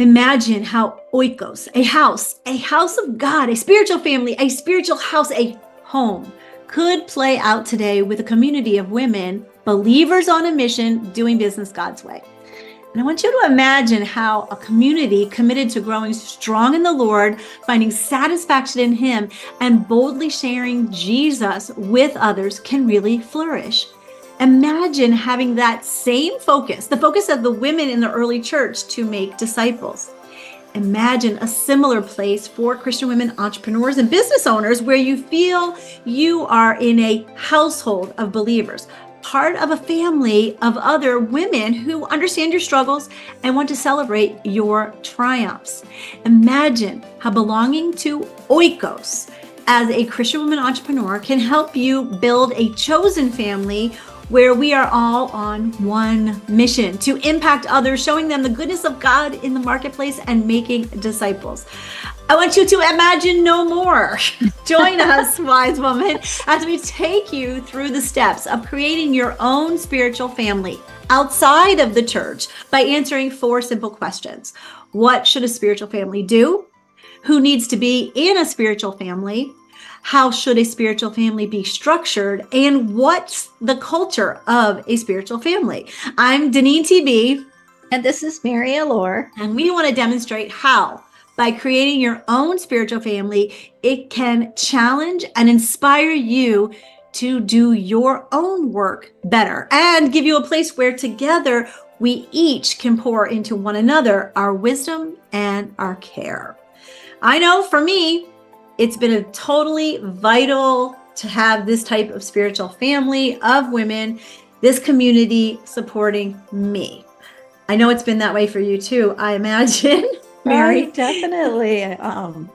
Imagine how OIKOS, a house of God, a spiritual family, a spiritual house, a home, could play out today with a community of women, believers on a mission, doing business God's way. And I want you to imagine how a community committed to growing strong in the Lord, finding satisfaction in Him, and boldly sharing Jesus with others can really flourish. Imagine having that same focus, the focus of the women in the early church to make disciples. Imagine a similar place for Christian women entrepreneurs and business owners where you feel you are in a household of believers, part of a family of other women who understand your struggles and want to celebrate your triumphs. Imagine how belonging to OIKOS as a Christian woman entrepreneur can help you build a chosen family where we are all on one mission to impact others, showing them the goodness of God in the marketplace and making disciples. I want you to imagine no more. Join us, wise woman, as we take you through the steps of creating your own spiritual family outside of the church by answering 4 simple questions. What should a spiritual family do? Who needs to be in a spiritual family? How should a spiritual family be structured? And what's the culture of a spiritual family? I'm DeneenTB. And this is Mary Alore. And we want to demonstrate how, by creating your own spiritual family, it can challenge and inspire you to do your own work better and give you a place where together we each can pour into one another our wisdom and our care. I know for me, it's been a totally vital to have this type of spiritual family of women, this community supporting me. I know it's been that way for you too, I imagine. Mary? Right, definitely.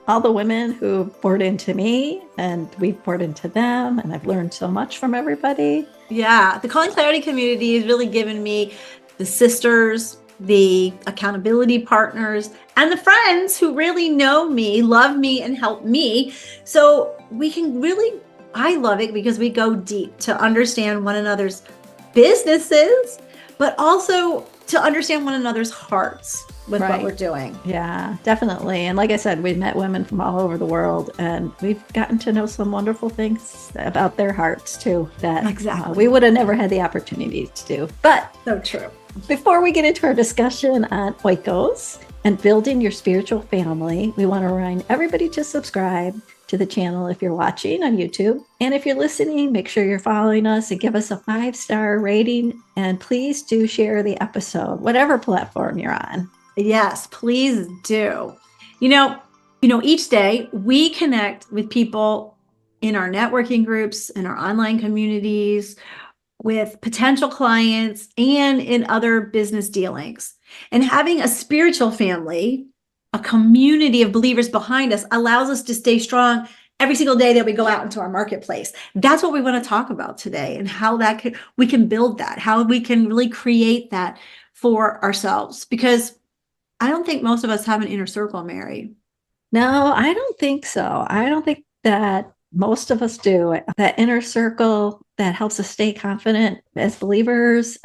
All the women who poured into me and we poured into them, and I've learned so much from everybody. Yeah, the Calling Clarity community has really given me the sisters, the accountability partners, and the friends who really know me, love me, and help me. So we can really, I love it because we go deep to understand one another's businesses, but also to understand one another's hearts with what we're doing. Yeah, definitely. And like I said, we've met women from all over the world, and we've gotten to know some wonderful things about their hearts too, that we would have never had the opportunity to do. But so true. Before we get into our discussion on OIKOS and building your spiritual family, we want to remind everybody to subscribe to the channel if you're watching on YouTube. And if you're listening, make sure you're following us and give us a 5-star rating. And please do share the episode, whatever platform you're on. Yes, please do. You know, each day we connect with people in our networking groups, in our online communities, with potential clients, and in other business dealings. And having a spiritual family, a community of believers behind us, allows us to stay strong every single day that we go out into our marketplace. That's what we want to talk about today, and how we can build that, how we can really create that for ourselves. Because I don't think most of us have an inner circle, Mary. No, I don't think so. I don't think that most of us do. That inner circle that helps us stay confident as believers.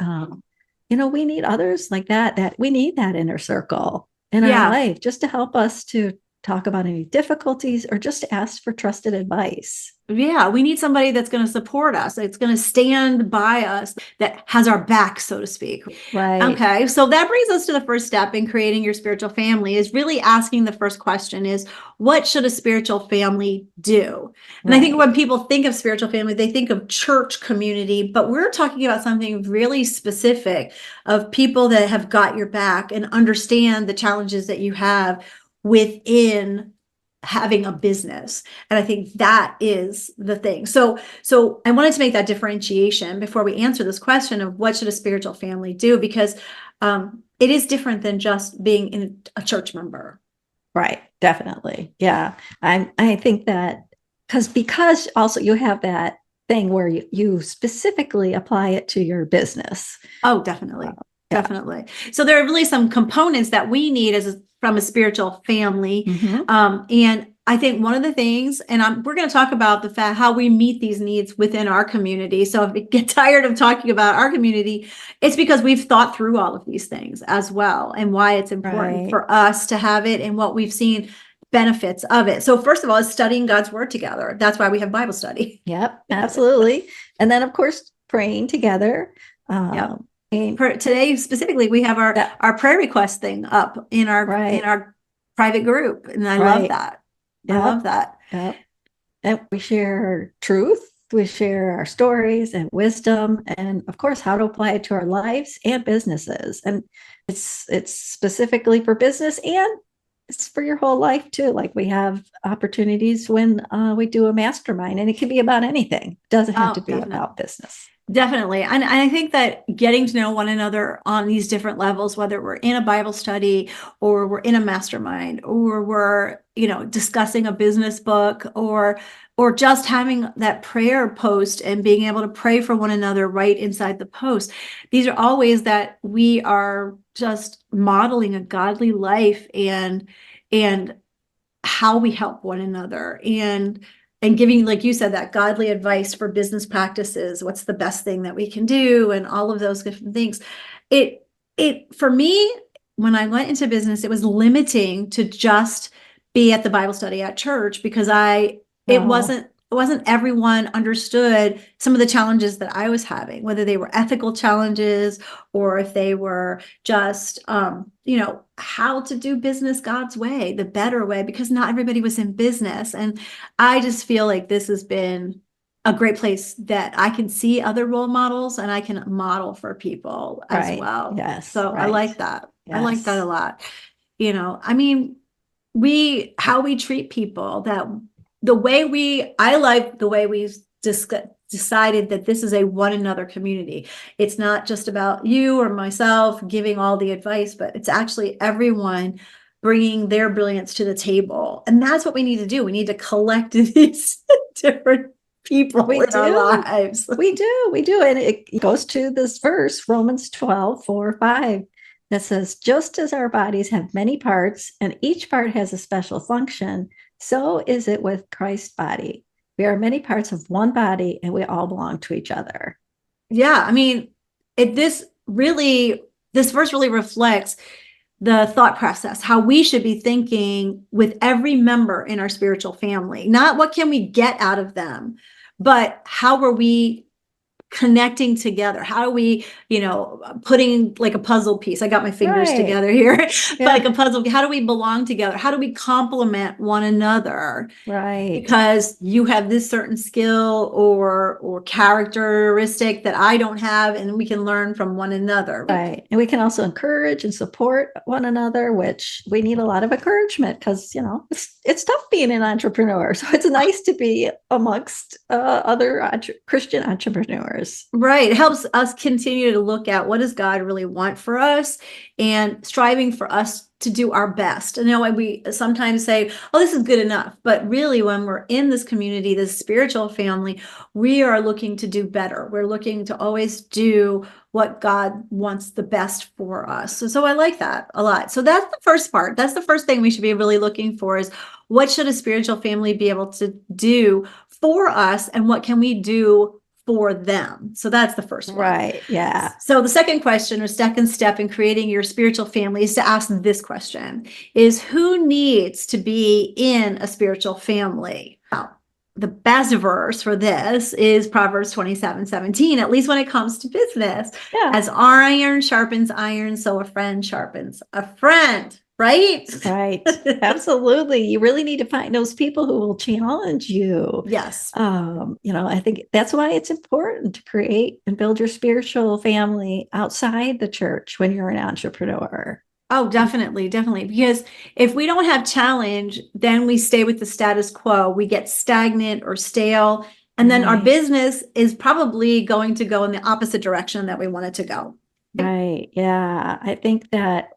We need others like that we need that inner circle in our life just to help us to talk about any difficulties or just to ask for trusted advice. Yeah, we need somebody that's going to support us. It's going to stand by us, that has our back, so to speak. Right. Okay. So that brings us to the first step in creating your spiritual family, is really asking the first question is, what should a spiritual family do? And I think when people think of spiritual family, they think of church community, but we're talking about something really specific of people that have got your back and understand the challenges that you have within having a business. And I think that is the thing. So I wanted to make that differentiation before we answer this question of what should a spiritual family do, because it is different than just being a church member. Right. Definitely. Yeah. I think that because also you have that thing where you specifically apply it to your business. Oh, definitely. Definitely. So there are really some components that we need from a spiritual family. And I think one of the things, and we're going to talk about the fact how we meet these needs within our community. So if we get tired of talking about our community, it's because we've thought through all of these things as well, and why it's important for us to have it, and what we've seen benefits of it. So first of all, is studying God's word together. That's why we have Bible study. Yep, absolutely. And then, of course, praying together. Yep. Today specifically, we have our prayer request thing up in our private group, and I love that. Yep. I love that. Yep. And we share truth, we share our stories and wisdom, and of course, how to apply it to our lives and businesses. And it's specifically for business, and it's for your whole life too. Like, we have opportunities when we do a mastermind, and it can be about anything. It doesn't have to be about business. Definitely. And I think that getting to know one another on these different levels, whether we're in a Bible study or we're in a mastermind, or we're, discussing a business book, or just having that prayer post and being able to pray for one another right inside the post. These are all ways that we are just modeling a godly life, and how we help one another, and giving, like you said, that godly advice for business practices. What's the best thing that we can do, and all of those different things. It for me, when I went into business, it was limiting to just be at the Bible study at church, because it wasn't everyone understood some of the challenges that I was having, whether they were ethical challenges, or if they were just, how to do business God's way, the better way, because not everybody was in business. And I just feel like this has been a great place that I can see other role models, and I can model for people as well. Yes. So I like that. Yes. I like that a lot. How we treat people, I like the way we decided that this is a one another community. It's not just about you or myself giving all the advice, but it's actually everyone bringing their brilliance to the table. And that's what we need to do. We need to collect these different people in our lives. We do. And it goes to this verse, Romans 12:4-5, that says, just as our bodies have many parts and each part has a special function, so is it with Christ's body. We are many parts of one body, and we all belong to each other. Yeah, this verse really reflects the thought process, how we should be thinking with every member in our spiritual family. Not what can we get out of them, but how are we connecting together? How are we, putting like a puzzle piece? I got my fingers together here, like a puzzle. How do we belong together? How do we complement one another? Right. Because you have this certain skill or characteristic that I don't have, and we can learn from one another. Right. And we can also encourage and support one another, which we need a lot of encouragement, because, it's tough being an entrepreneur. So it's nice to be amongst other Christian entrepreneurs. Right. It helps us continue to look at what does God really want for us, and striving for us to do our best. And we sometimes say, oh, this is good enough. But really, when we're in this community, this spiritual family, we are looking to do better. We're looking to always do what God wants the best for us. So I like that a lot. So that's the first part. That's the first thing we should be really looking for, is what should a spiritual family be able to do for us, and what can we do for them? So that's the first one. Right. Yeah. So the second question, or second step in creating your spiritual family, is to ask this question: is who needs to be in a spiritual family? Now, the best verse for this is Proverbs 27:17, at least when it comes to business. Yeah. As iron sharpens iron, so a friend sharpens a friend. Right? Right. Absolutely. You really need to find those people who will challenge you. Yes. I think that's why it's important to create and build your spiritual family outside the church when you're an entrepreneur. Oh, definitely. Definitely. Because if we don't have challenge, then we stay with the status quo. We get stagnant or stale. And then our business is probably going to go in the opposite direction that we want it to go. Right. Yeah. I think that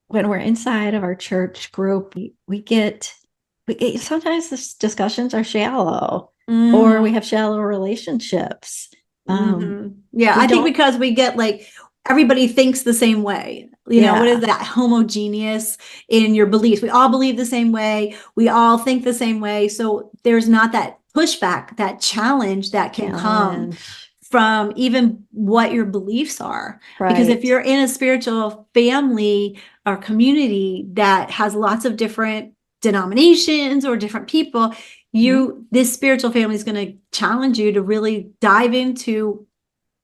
when we're inside of our church group, we get sometimes the discussions are shallow, or we have shallow relationships. Yeah, I think because we get everybody thinks the same way. What is that? Homogeneous in your beliefs. We all believe the same way. We all think the same way. So there's not that pushback, that challenge that can come from even what your beliefs are. Right. Because if you're in a spiritual family or community that has lots of different denominations or different people, this spiritual family is going to challenge you to really dive into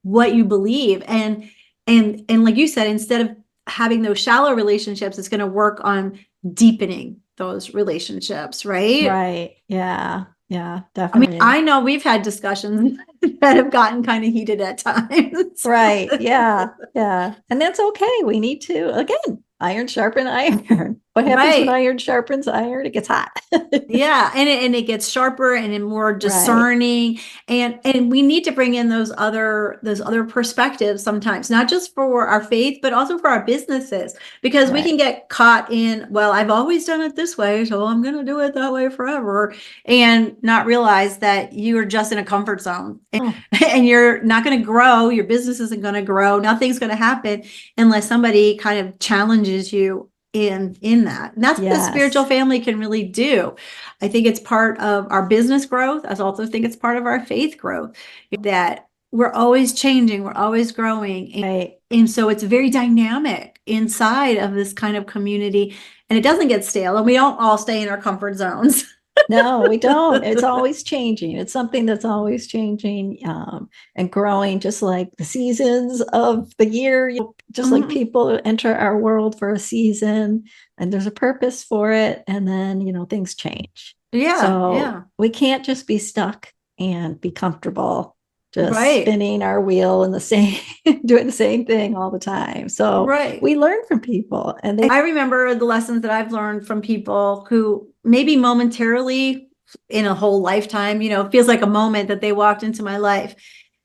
what you believe. And like you said, instead of having those shallow relationships, it's going to work on deepening those relationships, right? Right. Yeah. Yeah, definitely. I know we've had discussions that have gotten kind of heated at times. Right. Yeah. Yeah. And that's okay. We need to, again, iron sharpen iron. What happens when iron sharpens iron? It gets hot. Yeah. And it gets sharper and more discerning. Right. And we need to bring in those other perspectives sometimes, not just for our faith, but also for our businesses, because we can get caught in, well, I've always done it this way, so I'm going to do it that way forever, and not realize that you are just in a comfort zone and you're not going to grow. Your business isn't going to grow. Nothing's going to happen unless somebody kind of challenges you in that. And that's what the spiritual family can really do. I think it's part of our business growth. I also think it's part of our faith growth, that we're always changing, we're always growing. And so it's very dynamic inside of this kind of community, and it doesn't get stale, and we don't all stay in our comfort zones. No, we don't. It's always changing. It's something that's always changing and growing, just like the seasons of the year, just like people enter our world for a season and there's a purpose for it. And then, things change. Yeah. So we can't just be stuck and be comfortable, just spinning our wheel in the same, doing the same thing all the time. So we learn from people. And I remember the lessons that I've learned from people who maybe momentarily in a whole lifetime, feels like a moment that they walked into my life,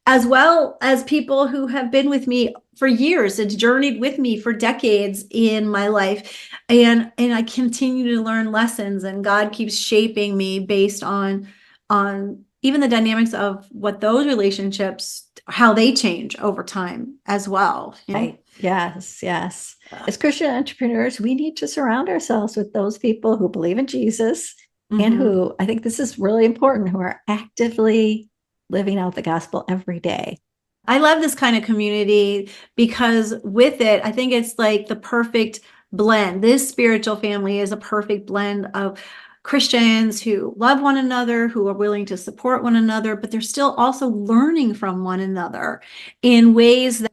as well as people who have been with me for years and journeyed with me for decades in my life. And I continue to learn lessons, and God keeps shaping me based on even the dynamics of what those relationships, how they change over time as well. Right. Yes. Yes. As Christian entrepreneurs, we need to surround ourselves with those people who believe in Jesus and who, I think this is really important, who are actively living out the gospel every day. I love this kind of community because with it, I think it's like the perfect blend. This spiritual family is a perfect blend of Christians who love one another, who are willing to support one another, but they're still also learning from one another in ways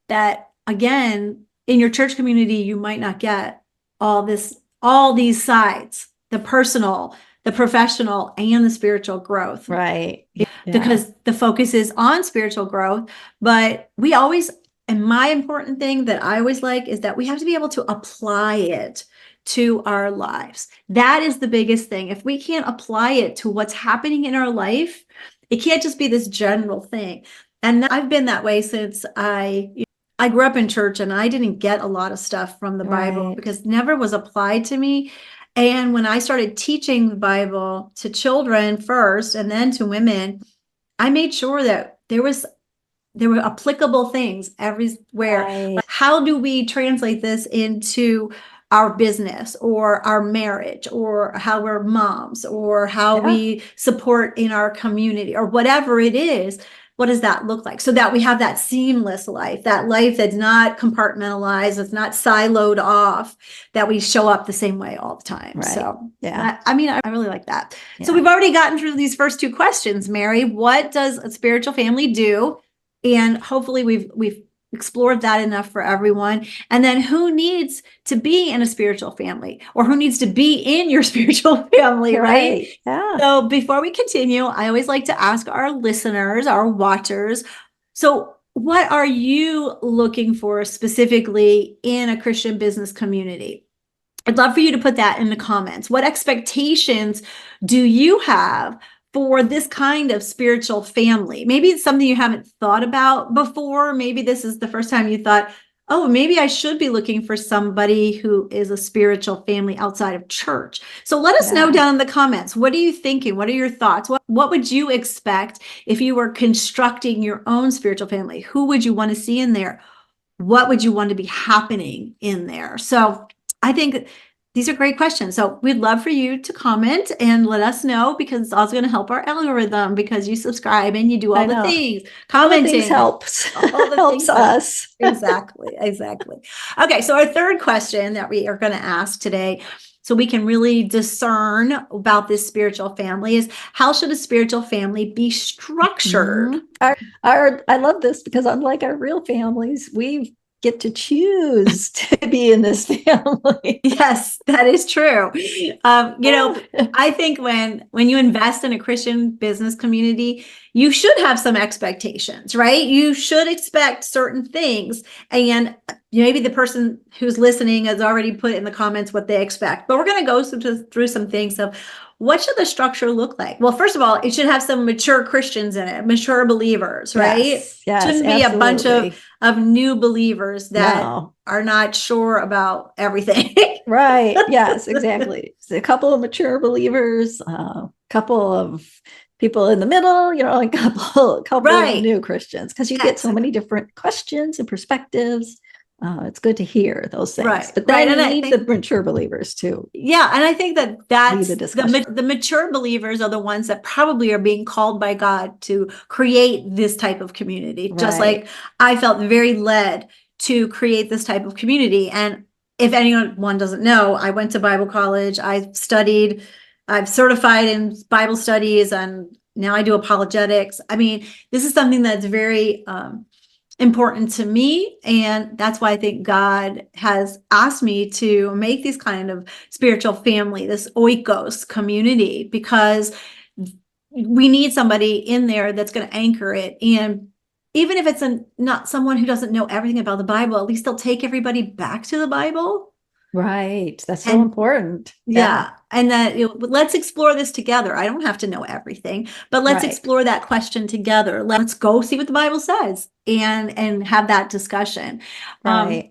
that again, in your church community, you might not get all these sides, the personal, the professional, and the spiritual growth. Right. Because the focus is on spiritual growth, but we always, and my important thing that I always like is that we have to be able to apply it to our lives. That is the biggest thing. If we can't apply it to what's happening in our life, it can't just be this general thing. And I've been that way since I grew up in church, and I didn't get a lot of stuff from the Bible because it never was applied to me. And when I started teaching the Bible to children first and then to women, I made sure that there were applicable things everywhere. How do we translate this into our business or our marriage or how we're moms or how we support in our community or whatever it is? What does that look like? So that we have that seamless life, that life that's not compartmentalized, it's not siloed off, that we show up the same way all the time. Right. So I really like that. Yeah. So we've already gotten through these first two questions, Mary. What does a spiritual family do? And hopefully we've explored that enough for everyone. And then who needs to be in a spiritual family, or who needs to be in your spiritual family, right? Yeah. So before we continue, I always like to ask our listeners, our watchers, so what are you looking for specifically in a Christian business community? I'd love for you to put that in the comments. What expectations do you have for this kind of spiritual family? Maybe it's something you haven't thought about before. Maybe this is the first time you thought, oh, maybe I should be looking for somebody who is a spiritual family outside of church. So let us know down in the comments. What are you thinking? What are your thoughts? What would you expect if you were constructing your own spiritual family? Who would you want to see in there? what would you want to be happening in there? So I think these are great questions. So we'd love for you to comment and let us know, because it's also going to help our algorithm, because you subscribe and you do all the things. Commenting. All the things helps us. Exactly. Okay. So our third question that we are going to ask today, so we can really discern about this spiritual family, is how should a spiritual family be structured? I love this, because unlike our real families, we get to choose to be in this family. Yes, that is true. I think when you invest in a Christian business community, you should have some expectations, right? You should expect certain things. And maybe the person who's listening has already put in the comments what they expect. But we're going to go through some things of what should the structure look like? Well, first of all, it should have some mature Christians in it, mature believers, right? Yes, shouldn't be a bunch of new believers that are not sure about everything. Right. Yes, exactly. So a couple of mature believers, a couple of people in the middle, a couple of new Christians, because you get so many different questions and perspectives. It's good to hear those things, right? But then you need the mature believers too. Yeah, and I think that's the mature believers are the ones that probably are being called by God to create this type of community. Right. Just like I felt very led to create this type of community. And if anyone doesn't know, I went to Bible college. I've certified in Bible studies, and now I do apologetics. I mean, this is something that's very important to me. And that's why I think God has asked me to make these kind of spiritual family, this OIKOS community, because we need somebody in there that's going to anchor it. And even if it's not someone who doesn't know everything about the Bible, at least they'll take everybody back to the Bible. Right. That's so important. Yeah. And that let's explore this together. I don't have to know everything, but let's explore that question together. Let's go see what the Bible says and have that discussion. Right.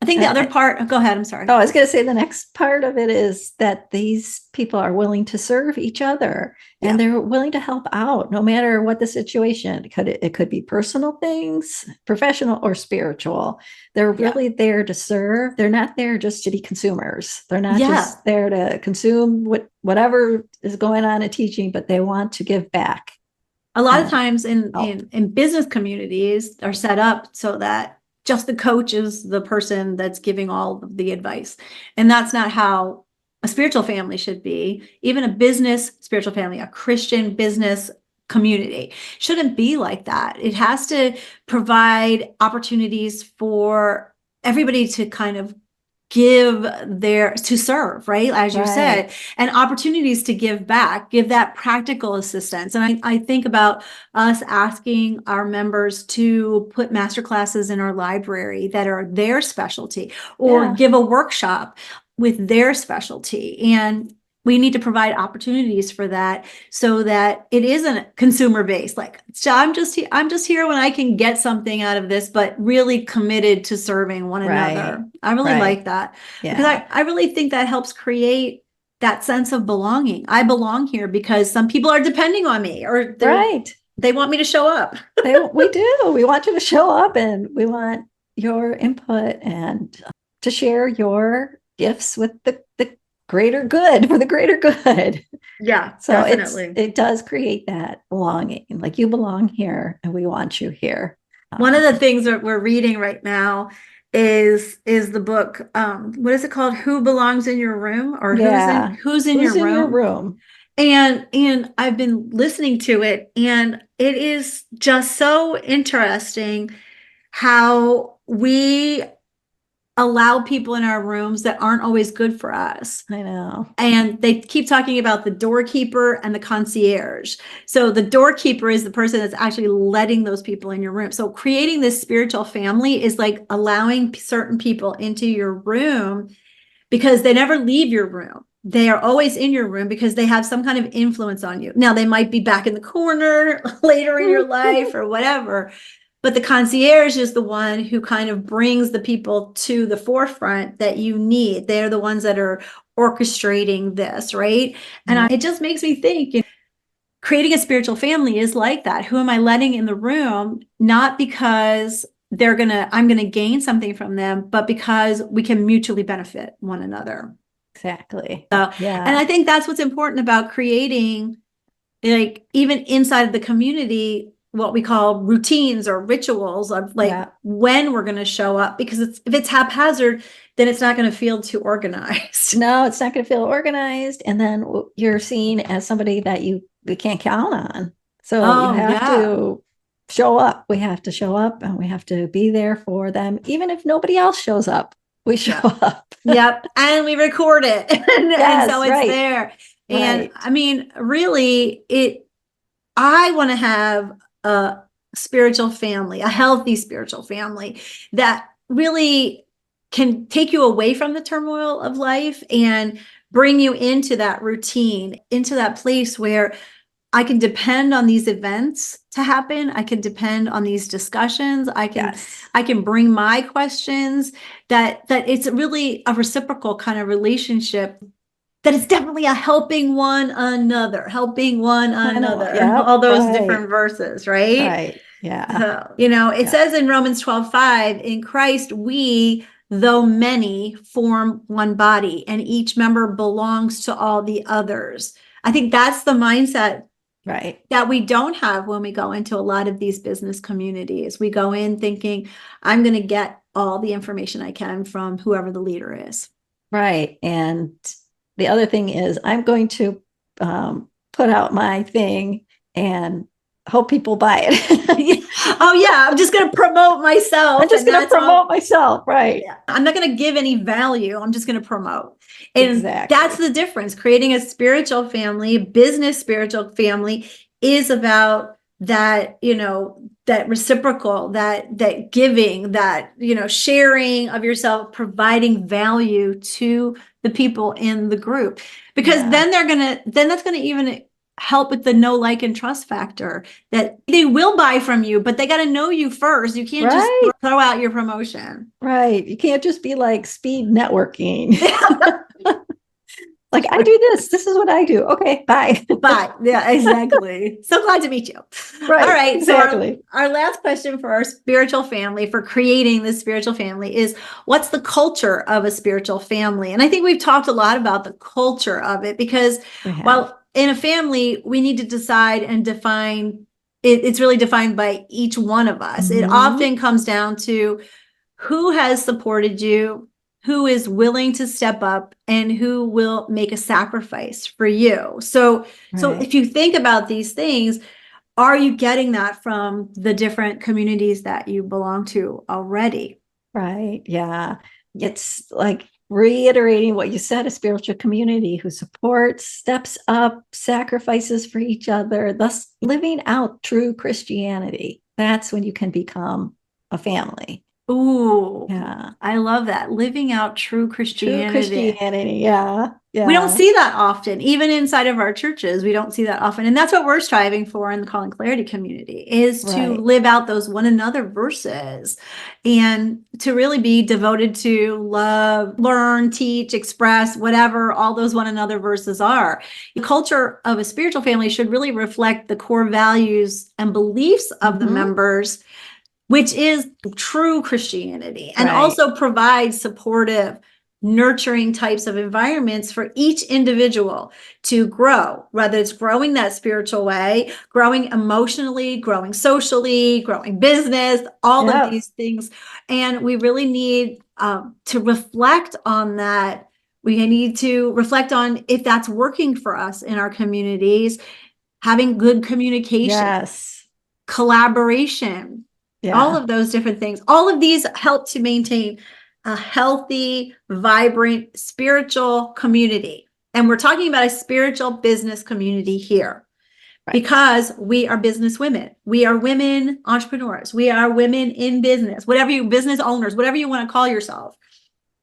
I think the other part, go ahead. I'm sorry. Oh, I was going to say the next part of it is that these people are willing to serve each other and they're willing to help out no matter what the situation. It could be personal things, professional or spiritual. They're really there to serve. They're not there just to be consumers. They're not just there to consume whatever is going on in teaching, but they want to give back. A lot of times in business communities are set up so that just the coach is the person that's giving all of the advice. And that's not how a spiritual family should be. Even a business spiritual family, a Christian business community shouldn't be like that. It has to provide opportunities for everybody to kind of to serve, right? As you said, and opportunities to give back, give that practical assistance. And I think about us asking our members to put master classes in our library that are their specialty, or give a workshop with their specialty. And we need to provide opportunities for that so that it isn't consumer based. Like, so I'm just here when I can get something out of this, but really committed to serving one another. I really like that because I really think that helps create that sense of belonging. I belong here because some people are depending on me, or they want me to show up. We do. We want you to show up, and we want your input and to share your gifts with the greater good, for the greater good. Yeah, so definitely. It does create that belonging. Like, you belong here and we want you here. One of the things that we're reading right now is the book, what is it called? Who Belongs in Your Room? Or Who's in Your Room? And I've been listening to it, and it is just so interesting how we allow people in our rooms that aren't always good for us. I know. And they keep talking about the doorkeeper and the concierge. So the doorkeeper is the person that's actually letting those people in your room. So creating this spiritual family is like allowing certain people into your room because they never leave your room. They are always in your room because they have some kind of influence on you. Now, they might be back in the corner later in your life or whatever. But the concierge is the one who kind of brings the people to the forefront that you need. They're the ones that are orchestrating this, right? And it just makes me think, creating a spiritual family is like that. Who am I letting in the room? Not because I'm gonna gain something from them, but because we can mutually benefit one another. Exactly. So, Yeah. and I think that's what's important about creating, like, even inside of the community, what we call routines or rituals of like when we're going to show up, because if it's haphazard, then it's not going to feel too organized. No, it's not going to feel organized. And then you're seen as somebody that we can't count on. So you have to show up. We have to show up and we have to be there for them. Even if nobody else shows up, we show up. Yep. And we record it. And so it's there. And I mean, really, I want to have a spiritual family, a healthy spiritual family that really can take you away from the turmoil of life and bring you into that routine, into that place where I can depend on these events to happen. I can depend on these discussions. I can bring my questions, that it's really a reciprocal kind of relationship, that it's definitely a helping one another, all those different verses, right? Right. Yeah. So, it says in Romans 12:5, in Christ, we, though many, form one body, and each member belongs to all the others. I think that's the mindset that we don't have when we go into a lot of these business communities. We go in thinking, I'm going to get all the information I can from whoever the leader is. Right. And the other thing is, I'm going to put out my thing and hope people buy it. Oh, yeah. I'm just going to promote myself. I'm just going to promote myself. Right. Yeah. I'm not going to give any value. I'm just going to promote. And that's the difference. Creating a spiritual family, business spiritual family, is about that, that reciprocal, that giving, that, sharing of yourself, providing value to the people in the group, because then that's going to even help with the know, like, and trust factor, that they will buy from you, but they got to know you first. You can't just throw out your promotion. Right. You can't just be like speed networking. Like, I do this. This is what I do. Okay, bye. Bye. Yeah, exactly. So glad to meet you. Right. All right. Exactly. So our last question for our spiritual family, for creating this spiritual family, is what's the culture of a spiritual family? And I think we've talked a lot about the culture of it, because while in a family, we need to decide and define it. It's really defined by each one of us. It often comes down to who has supported you, who is willing to step up, and who will make a sacrifice for you. So if you think about these things, are you getting that from the different communities that you belong to already? Right. Yeah. It's like reiterating what you said, a spiritual community who supports, steps up, sacrifices for each other, thus living out true Christianity. That's when you can become a family. Ooh, yeah. I love that. Living out true Christianity. True Christianity, yeah. We don't see that often, even inside of our churches. We don't see that often. And that's what we're striving for in the Call and Clarity community, is to live out those one another verses, and to really be devoted to love, learn, teach, express, whatever all those one another verses are. The culture of a spiritual family should really reflect the core values and beliefs of the members, which is true Christianity, and also provide supportive, nurturing types of environments for each individual to grow, whether it's growing that spiritual way, growing emotionally, growing socially, growing business, all of these things. And we really need to reflect on that. We need to reflect on if that's working for us in our communities, having good communication, collaboration, all of those different things. All of these help to maintain a healthy, vibrant, spiritual community. And we're talking about a spiritual business community here, because we are business women. We are women entrepreneurs. We are women in business, business owners, whatever you want to call yourself.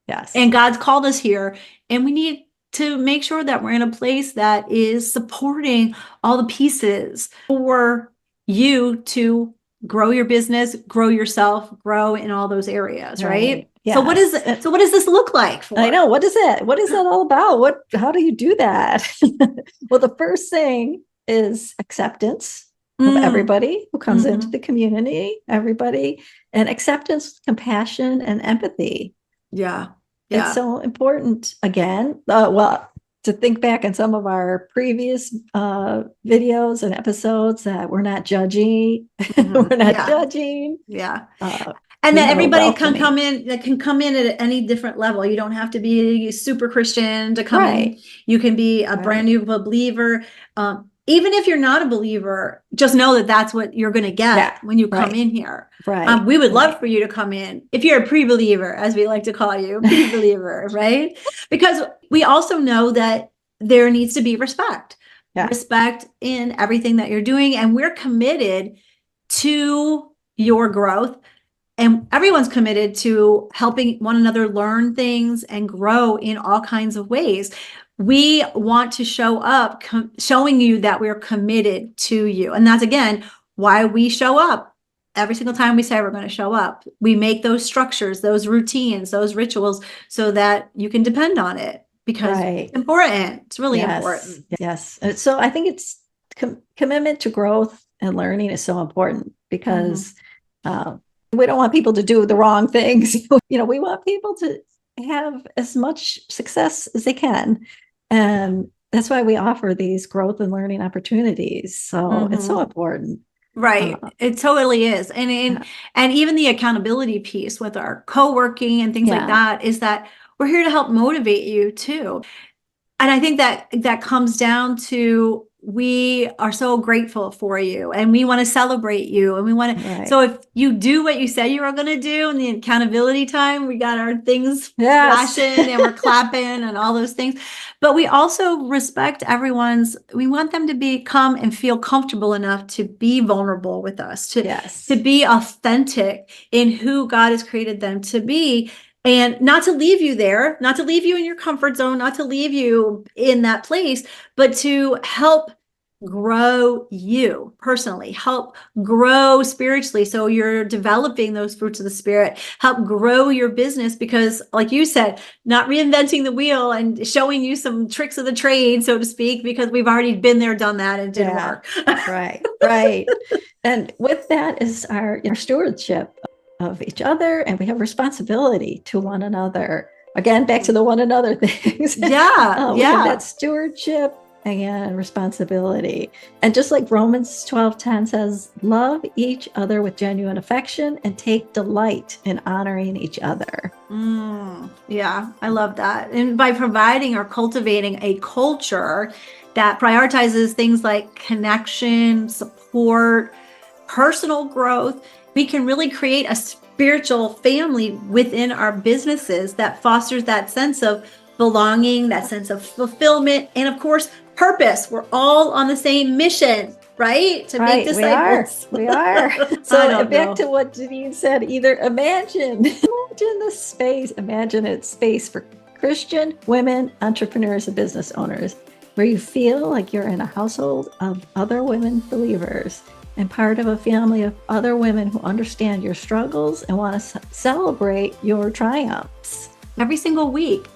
Yes. And God's called us here, and we need to make sure that we're in a place that is supporting all the pieces for you to grow your business, grow yourself, grow in all those areas, right? Yes. So what does this look like for? I know. What is that all about? How do you do that? Well, the first thing is acceptance. of everybody who comes into Mhm. the community, everybody, and acceptance, compassion, and empathy. Yeah. It's Yeah. so important again. Well, to think back on some of our previous videos and episodes that we're not judging, we're not Yeah. judging. Yeah. Uh, And we that have a everybody can come welcoming. in, that can come in at any different level. You don't have to be super Christian to come in. Right. You can be a brand Right. new believer. Even if you're not a believer, just know that that's what you're going to Yeah. get when you come Right. in here. Right. We would love Right. for you to come in if you're a pre-believer, as we like to call you, pre-believer, right? Because we also know that there needs to be respect, Yeah. respect in everything that you're doing. And we're committed to your growth. And everyone's committed to helping one another learn things and grow in all kinds of ways. We want to show up, showing you that we're committed to you. And that's, again, why we show up. Every single time we say we're going to show up, we make those structures, those routines, those rituals so that you can depend on it, because Right. it's important. It's really Yes. important. Yes. So I think it's commitment to growth and learning is so important because we don't want people to do the wrong things. We want people to have as much success as they can. And that's why we offer these growth and learning opportunities. So it's so important. Right. It totally is. And even the accountability piece with our co-working and things like that is that we're here to help motivate you too. And I think that comes down to, we are so grateful for you and we want to celebrate you, and we want to. Right. So if you do what you say you are going to do in the accountability time, we got our things Yes. flashing and we're clapping and all those things. But we also respect we want them to come and feel comfortable enough to be vulnerable with us, to be authentic in who God has created them to be. And not to leave you there, not to leave you in your comfort zone, not to leave you in that place, but to help grow you personally, help grow spiritually. So you're developing those fruits of the Spirit, help grow your business, because like you said, not reinventing the wheel and showing you some tricks of the trade, so to speak, because we've already been there, done that, and didn't work. Right. Right. And with that is our stewardship of each other, and we have responsibility to one another. Again, back to the one another things. We have that stewardship and responsibility. And just like Romans 12:10 says, love each other with genuine affection and take delight in honoring each other. Yeah, I love that. And by providing or cultivating a culture that prioritizes things like connection, support, personal growth, we can really create a spiritual family within our businesses that fosters that sense of belonging, that sense of fulfillment, and of course, purpose. We're all on the same mission, right? To make disciples. We are. So back to what Deneen said, either imagine the space, imagine it's space for Christian women, entrepreneurs, and business owners, where you feel like you're in a household of other women believers and part of a family of other women who understand your struggles and want to celebrate your triumphs. Every single week,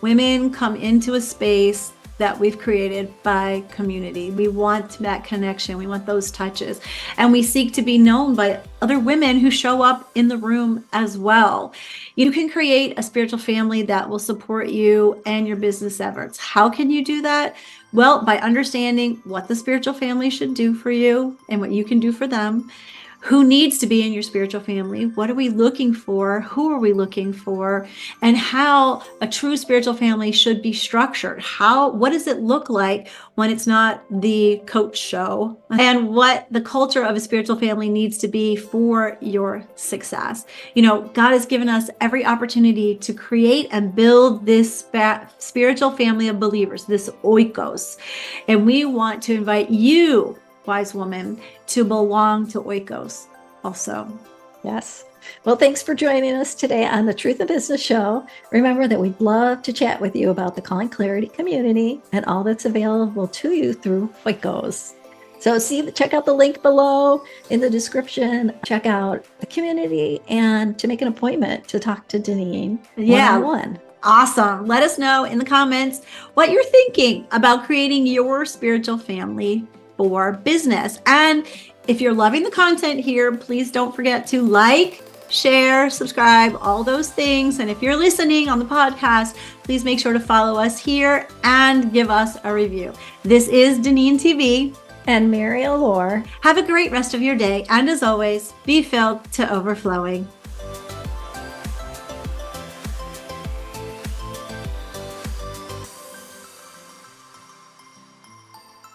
women come into a space that we've created by community. We want that connection. We want those touches. And we seek to be known by other women who show up in the room as well. You can create a spiritual family that will support you and your business efforts. How can you do that? Well, by understanding what the spiritual family should do for you and what you can do for them. Who needs to be in your spiritual family? What are we looking for? Who are we looking for? And how a true spiritual family should be structured. What does it look like when it's not the coach show? And what the culture of a spiritual family needs to be for your success. God has given us every opportunity to create and build this spiritual family of believers, this OIKOS. And we want to invite you, wise woman, to belong to OIKOS also. Yes. Well, thanks for joining us today on the Truth in Business Show. Remember that we'd love to chat with you about the Calling Clarity community and all that's available to you through OIKOS. So check out the link below in the description. Check out the community and to make an appointment to talk to Deneen one-on-one. Awesome. Let us know in the comments what you're thinking about creating your spiritual family for business. And if you're loving the content here, please don't forget to like, share, subscribe, all those things. And if you're listening on the podcast, please make sure to follow us here and give us a review. This is DeneenTB and Mary Alore. Have a great rest of your day. And as always, be filled to overflowing.